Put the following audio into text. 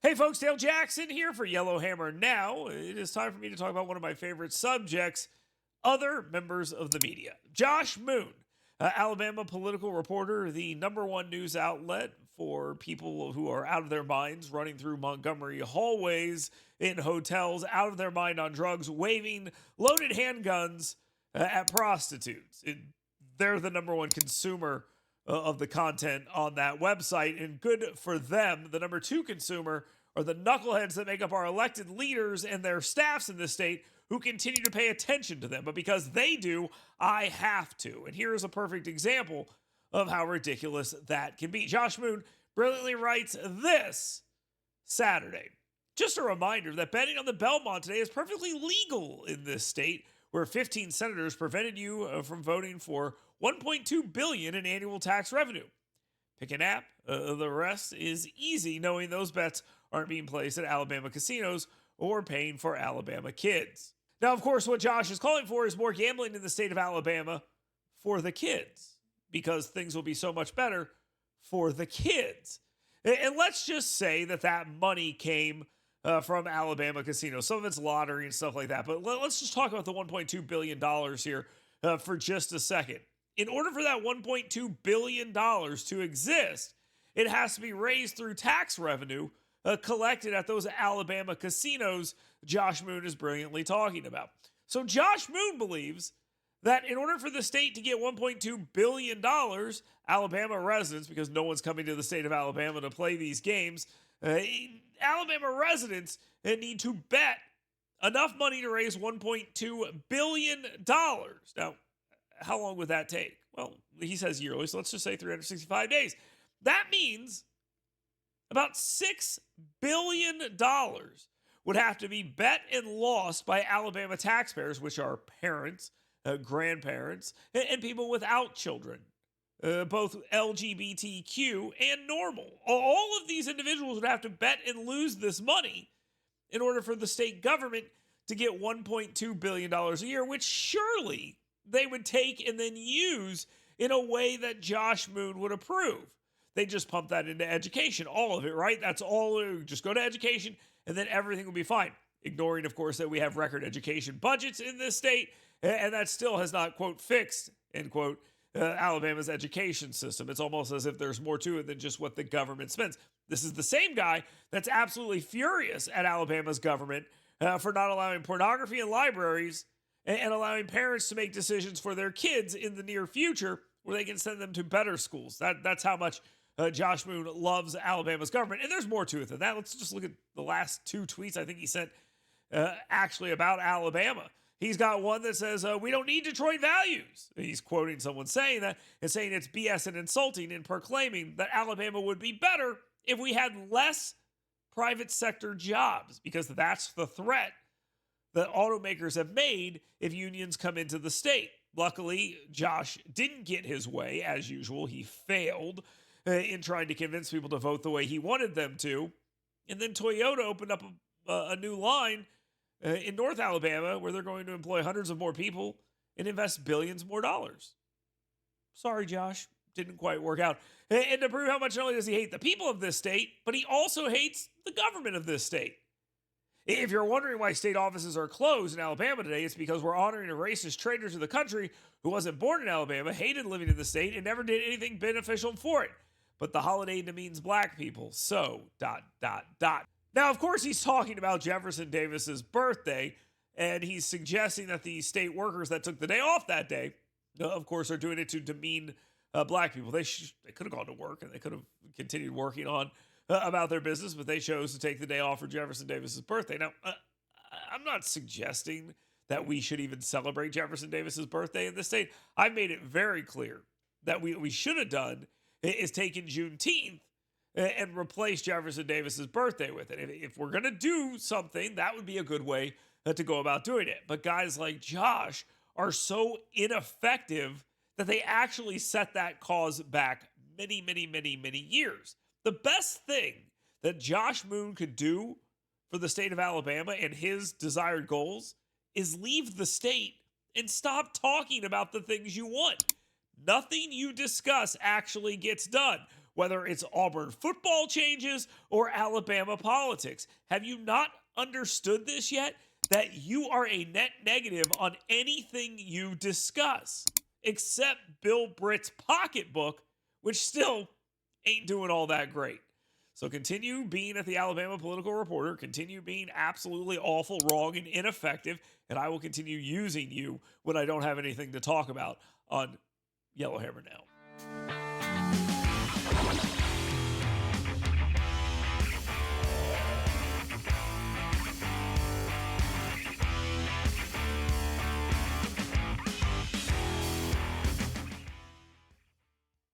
Hey folks, Dale Jackson here for Yellowhammer Now. It is time for me to talk about one of my favorite subjects, other members of the media. Josh Moon, Alabama political reporter, the number one news outlet for people who are out of their minds, running through Montgomery hallways in hotels, out of their mind on drugs, waving loaded handguns at prostitutes. They're the number one consumer of the content on that website, and good for them. The number two consumer are the knuckleheads that make up our elected leaders and their staffs in this state who continue to pay attention to them. But because they do, I have to. And here is a perfect example of how ridiculous that can be. Josh Moon brilliantly writes this Saturday. Just a reminder that betting on the Belmont today is perfectly legal in this state, where 15 senators prevented you from voting for $1.2 billion in annual tax revenue. Pick an app. The rest is easy, knowing those bets aren't being placed at Alabama casinos or paying for Alabama kids. Now, of course, what Josh is calling for is more gambling in the state of Alabama for the kids, because things will be so much better for the kids. And let's just say that money came from Alabama casinos. Some of it's lottery and stuff like that. But let's just talk about the $1.2 billion here for just a second. In order for that $1.2 billion to exist, it has to be raised through tax revenue collected at those Alabama casinos Josh Moon is brilliantly talking about. So Josh Moon believes that in order for the state to get $1.2 billion, Alabama residents, because no one's coming to the state of Alabama to play these games, Alabama residents need to bet enough money to raise $1.2 billion. Now, how long would that take? Well, he says yearly, so let's just say 365 days. That means about $6 billion would have to be bet and lost by Alabama taxpayers, which are parents, grandparents, and people without children, both LGBTQ and normal. All of these individuals would have to bet and lose this money in order for the state government to get $1.2 billion a year, which surely they would take and then use in a way that Josh Moon would approve. They just pump that into education, all of it, right? That's all. Just go to education, and then everything will be fine. Ignoring, of course, that we have record education budgets in this state, and that still has not, quote, fixed, end quote, Alabama's education system. It's almost as if there's more to it than just what the government spends. This is the same guy that's absolutely furious at Alabama's government for not allowing pornography in libraries and allowing parents to make decisions for their kids in the near future where they can send them to better schools. That's how much Josh Moon loves Alabama's government. And there's more to it than that. Let's just look at the last two tweets I think he sent actually about Alabama. He's got one that says, we don't need Detroit values. He's quoting someone saying that and saying it's BS and insulting and proclaiming that Alabama would be better if we had less private sector jobs, because that's the threat that automakers have made if unions come into the state. Luckily, Josh didn't get his way. As usual, he failed in trying to convince people to vote the way he wanted them to. And then Toyota opened up a new line in North Alabama where they're going to employ hundreds of more people and invest billions more dollars. Sorry, Josh. Didn't quite work out. And to prove how much not only does he hate the people of this state, but he also hates the government of this state. If you're wondering why state offices are closed in Alabama today, it's because we're honoring a racist traitor to the country who wasn't born in Alabama, hated living in the state, and never did anything beneficial for it. But the holiday demeans black people, so ... Now, of course, he's talking about Jefferson Davis's birthday, and he's suggesting that the state workers that took the day off that day, of course, are doing it to demean black people. They could have gone to work, and they could have continued working on about their business, but they chose to take the day off for Jefferson Davis's birthday. Now, I'm not suggesting that we should even celebrate Jefferson Davis's birthday in this state. I've made it very clear that we should have done is taken Juneteenth and replace Jefferson Davis's birthday with it. If we're going to do something, that would be a good way to go about doing it. But guys like Josh are so ineffective that they actually set that cause back many, many, many, many years. The best thing that Josh Moon could do for the state of Alabama and his desired goals is leave the state and stop talking about the things you want. Nothing you discuss actually gets done. whether it's Auburn football changes or Alabama politics. Have you not understood this yet? That you are a net negative on anything you discuss, except Bill Britt's pocketbook, which still ain't doing all that great. So continue being at the Alabama Political Reporter, continue being absolutely awful, wrong, and ineffective, and I will continue using you when I don't have anything to talk about on Yellowhammer Now.